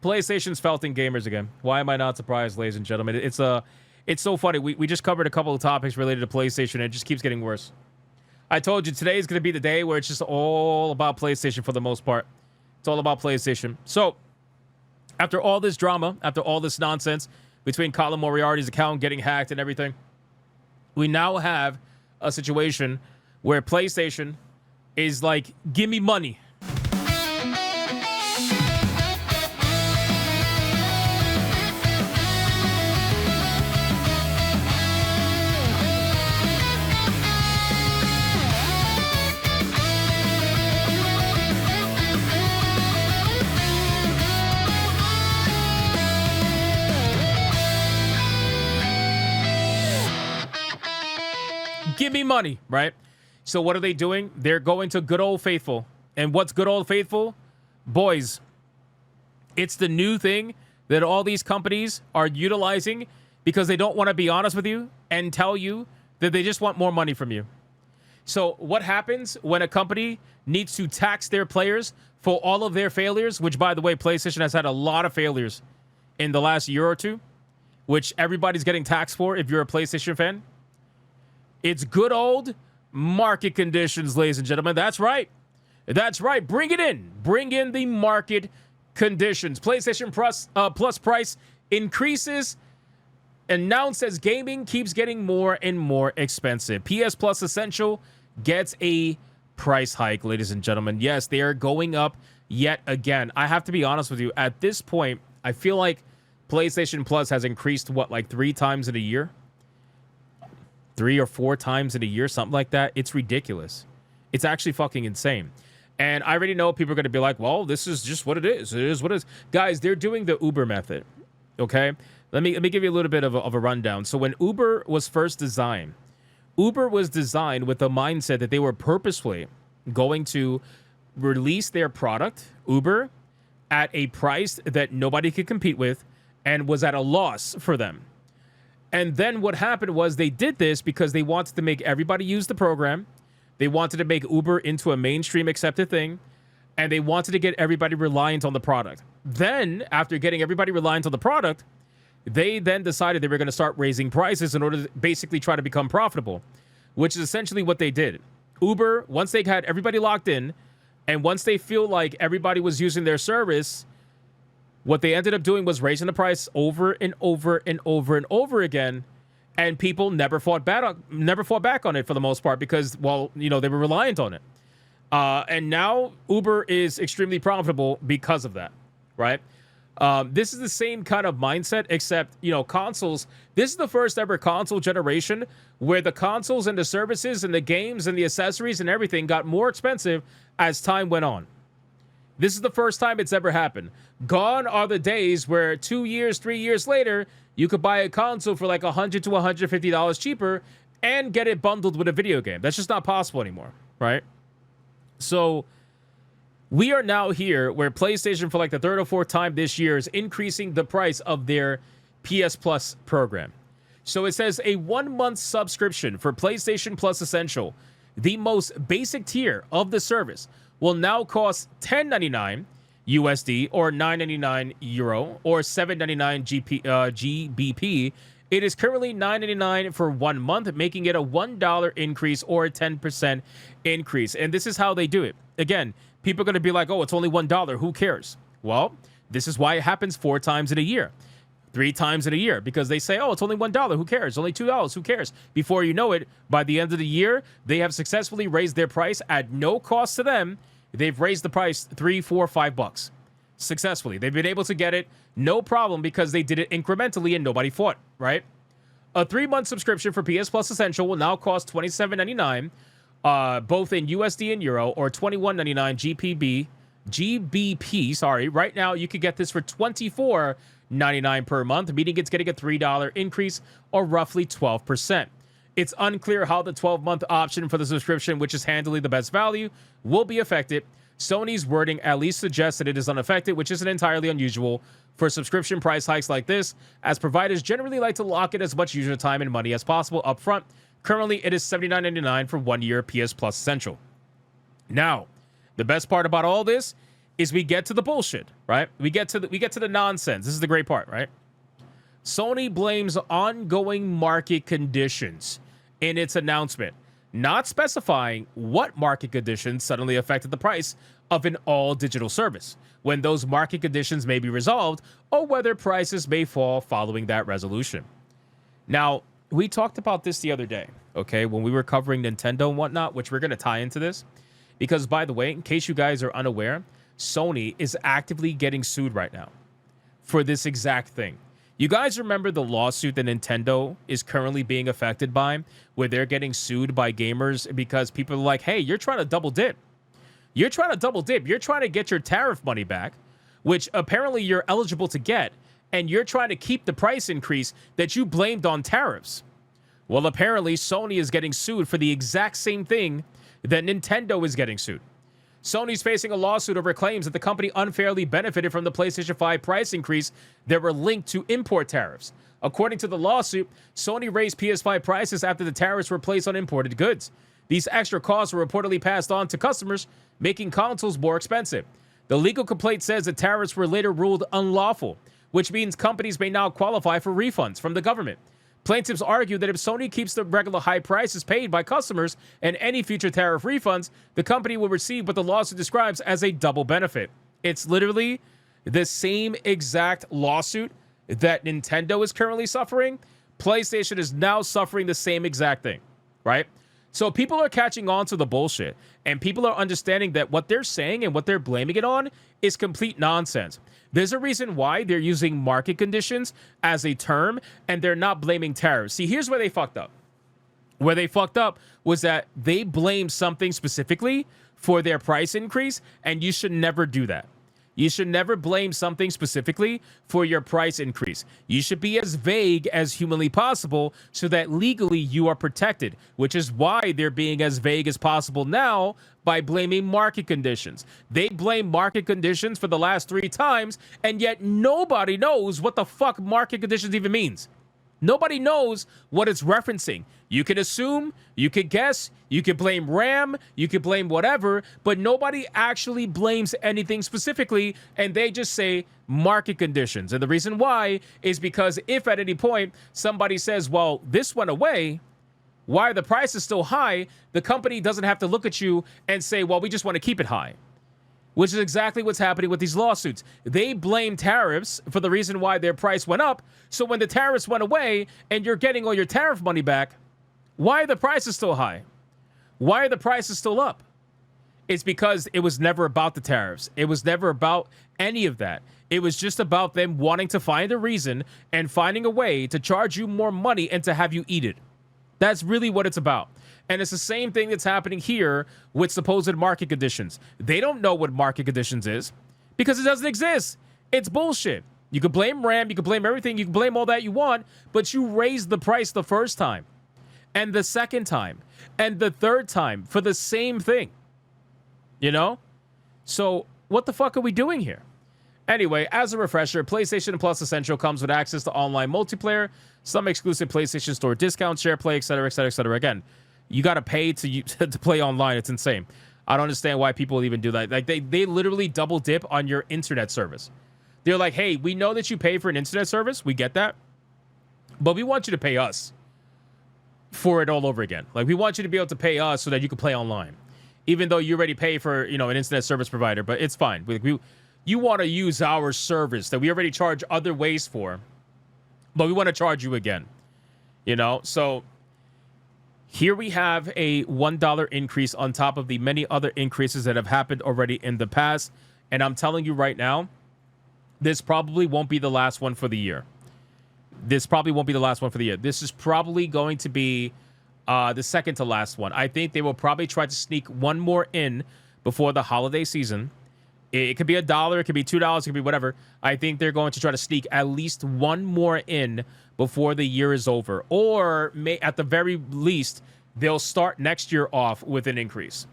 PlayStation's felting gamers again. Why am I not surprised, ladies and gentlemen? It's so funny. We just covered a couple of topics related to PlayStation, and it just keeps getting worse. I told you today is going to be the day where it's just all about PlayStation for the most part. It's all about PlayStation. So, after all this drama, after all this nonsense between Colin Moriarty's account getting hacked and everything, we now have a situation where PlayStation is like, give me money. Give me money, right? So what are they doing? They're going to good old faithful. And what's good old faithful? Boys, it's the new thing that all these companies are utilizing because they don't want to be honest with you and tell you that they just want more money from you. So what happens when a company needs to tax their players for all of their failures, which, by the way, PlayStation has had a lot of failures in the last year or two, which everybody's getting taxed for if you're a PlayStation fan? It's good old market conditions, ladies and gentlemen. That's right. That's right. Bring it in. Bring in the market conditions. PlayStation Plus price increases, announced as gaming keeps getting more and more expensive. PS Plus Essential gets a price hike, ladies and gentlemen. Yes, they are going up yet again. I have to be honest with you. At this point, I feel like PlayStation Plus has increased, like 3 times in a year? 3 or 4 times in a year, something like that. It's ridiculous. It's actually fucking insane. And I already know people are going to be like, well, this is just what it is. It is what it is. Guys, they're doing the Uber method, okay? Let me give you a little bit of a rundown. So when Uber was first designed, Uber was designed with the mindset that they were purposefully going to release their product, Uber, at a price that nobody could compete with and was at a loss for them. And then what happened was they did this because they wanted to make everybody use the program. They wanted to make Uber into a mainstream accepted thing. And they wanted to get everybody reliant on the product. Then, after getting everybody reliant on the product, they then decided they were going to start raising prices in order to basically try to become profitable, which is essentially what they did. Uber, once they had everybody locked in, and once they feel like everybody was using their service, what they ended up doing was raising the price over and over and over and over again, and people never fought back on it for the most part because, well, they were reliant on it. And now Uber is extremely profitable because of that, right? This is the same kind of mindset, except, consoles. This is the first ever console generation where the consoles and the services and the games and the accessories and everything got more expensive as time went on. This is the first time it's ever happened. Gone are the days where 2 years, 3 years later, you could buy a console for like $100 to $150 cheaper and get it bundled with a video game. That's just not possible anymore, right? So we are now here where PlayStation, for like the 3rd or 4th time this year, is increasing the price of their PS Plus program. So it says a 1-month subscription for PlayStation Plus Essential, the most basic tier of the service, will now cost $10.99 USD or €9.99 Euro or $7.99 GBP. It is currently $9.99 for 1 month, making it a $1 increase or a 10% increase. And this is how they do it. Again, people are going to be like, oh, it's only $1. Who cares? Well, this is why it happens 4 times in a year, 3 times in a year, because they say, oh, it's only $1. Who cares? Only $2. Who cares? Before you know it, by the end of the year, they have successfully raised their price at no cost to them. They've raised the price $3, $4, $5 successfully. They've been able to get it no problem because they did it incrementally and nobody fought, right? A 3-month subscription for PS Plus Essential will now cost $27.99, both in USD and Euro, or $21.99 GBP. Sorry, right now you could get this for $24.99 per month, meaning it's getting a $3 increase or roughly 12%. It's unclear how the 12-month option for the subscription, which is handily the best value, will be affected. Sony's wording at least suggests that it is unaffected, which isn't entirely unusual for subscription price hikes like this, as providers generally like to lock in as much user time and money as possible up front. Currently, it is $79.99 for 1 year PS Plus Essential. Now, the best part about all this is we get to the bullshit, right? We get to the nonsense. This is the great part, right? Sony blames ongoing market conditions in its announcement, not specifying what market conditions suddenly affected the price of an all-digital service, when those market conditions may be resolved, or whether prices may fall following that resolution. Now, we talked about this the other day, okay, when we were covering Nintendo and whatnot, which we're going to tie into this, because, by the way, in case you guys are unaware, Sony is actively getting sued right now for this exact thing. You guys remember the lawsuit that Nintendo is currently being affected by, where they're getting sued by gamers because people are like, hey, you're trying to double dip. You're trying to double dip. You're trying to get your tariff money back, which apparently you're eligible to get, and you're trying to keep the price increase that you blamed on tariffs. Well, apparently Sony is getting sued for the exact same thing that Nintendo is getting sued. Sony's facing a lawsuit over claims that the company unfairly benefited from the PlayStation 5 price increase that were linked to import tariffs. According to the lawsuit, Sony raised PS5 prices after the tariffs were placed on imported goods. These extra costs were reportedly passed on to customers, making consoles more expensive. The legal complaint says the tariffs were later ruled unlawful, which means companies may now qualify for refunds from the government. Plaintiffs argue that if Sony keeps the regular high prices paid by customers and any future tariff refunds, the company will receive what the lawsuit describes as a double benefit. It's literally the same exact lawsuit that Nintendo is currently suffering. PlayStation is now suffering the same exact thing, right? So people are catching on to the bullshit, and people are understanding that what they're saying and what they're blaming it on is complete nonsense. There's a reason why they're using market conditions as a term, and they're not blaming tariffs. See, here's where they fucked up. Where they fucked up was that they blamed something specifically for their price increase, and you should never do that. You should never blame something specifically for your price increase. You should be as vague as humanly possible so that legally you are protected, which is why they're being as vague as possible now by blaming market conditions. They blame market conditions for the last 3 times, and yet nobody knows what the fuck market conditions even means. Nobody knows what it's referencing. You can assume, you could guess, you could blame RAM, you could blame whatever, but nobody actually blames anything specifically, and they just say market conditions. And the reason why is because if at any point somebody says, well, this went away, why are the prices still high? The company doesn't have to look at you and say, well, we just want to keep it high. Which is exactly what's happening with these lawsuits. They blame tariffs for the reason why their price went up. So when the tariffs went away and you're getting all your tariff money back, why are the prices still high? Why are the prices still up? It's because it was never about the tariffs. It was never about any of that. It was just about them wanting to find a reason and finding a way to charge you more money and to have you eat it. That's really what it's about. And it's the same thing that's happening here with supposed market conditions. They don't know what market conditions is because it doesn't exist. It's bullshit. You could blame RAM, you could blame everything, you can blame all that you want, but you raised the price the first time, and the second time, and the third time for the same thing. You know? So what the fuck are we doing here? Anyway, as a refresher, PlayStation Plus Essential comes with access to online multiplayer, some exclusive PlayStation Store discounts, share play, etc., etc., etc. Again, you got to pay to play online. It's insane. I don't understand why people even do that. Like they literally double dip on your internet service. They're like, hey, we know that you pay for an internet service. We get that. But we want you to pay us for it all over again. Like, we want you to be able to pay us so that you can play online, even though you already pay for, an internet service provider. But it's fine. You want to use our service that we already charge other ways for, but we want to charge you again. So here we have a $1 increase on top of the many other increases that have happened already in the past. And I'm telling you right now, this probably won't be the last one for the year. This is probably going to be the second to last one. I think they will probably try to sneak one more in before the holiday season. It could be $1, it could be $2, it could be whatever. I think they're going to try to sneak at least one more in before the year is over. Or at the very least, they'll start next year off with an increase.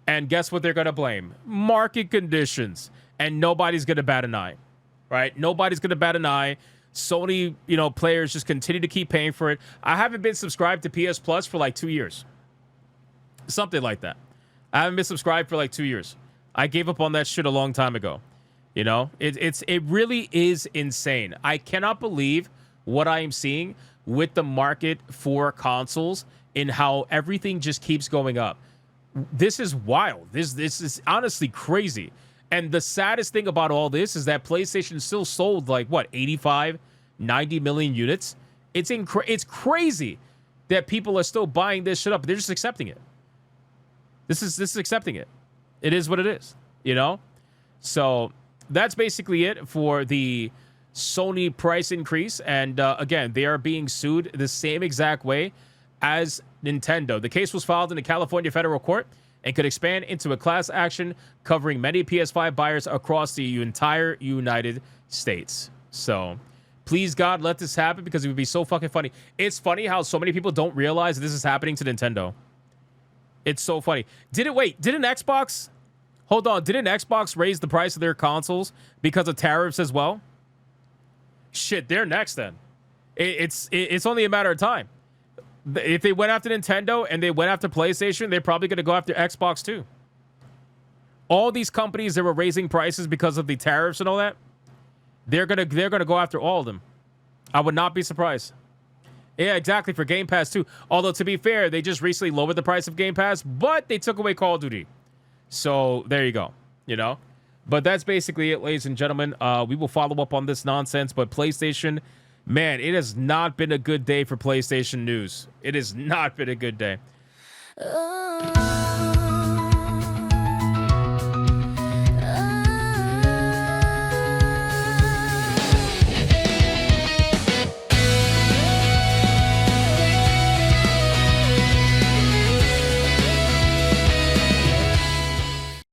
And guess what they're going to blame? Market conditions. And nobody's going to bat an eye. Right? Nobody's going to bat an eye. Sony, players just continue to keep paying for it. I haven't been subscribed to PS Plus for like 2 years. Something like that. I haven't been subscribed for like 2 years. I gave up on that shit a long time ago. You know, it really is insane. I cannot believe what I am seeing with the market for consoles and how everything just keeps going up. This is wild. This is honestly crazy. And the saddest thing about all this is that PlayStation still sold like what, 85, 90 million units. It's crazy that people are still buying this shit up. They're just accepting it. This is accepting it. It is what it is, you know? So that's basically it for the Sony price increase. And again, they are being sued the same exact way as Nintendo. The case was filed in the California federal court and could expand into a class action covering many PS5 buyers across the entire United States. So please, God, let this happen because it would be so fucking funny. It's funny how so many people don't realize this is happening to Nintendo. It's so funny. Didn't Xbox... Hold on, didn't Xbox raise the price of their consoles because of tariffs as well? Shit, they're next then. It's only a matter of time. If they went after Nintendo and they went after PlayStation, they're probably going to go after Xbox too. All these companies that were raising prices because of the tariffs and all that, they're gonna go after all of them. I would not be surprised. Yeah, exactly, for Game Pass too. Although to be fair, they just recently lowered the price of Game Pass, but they took away Call of Duty. So there you go, you know. But that's basically it, ladies and gentlemen. We will follow up on this nonsense. But PlayStation, man, it has not been a good day for PlayStation news. It has not been a good day.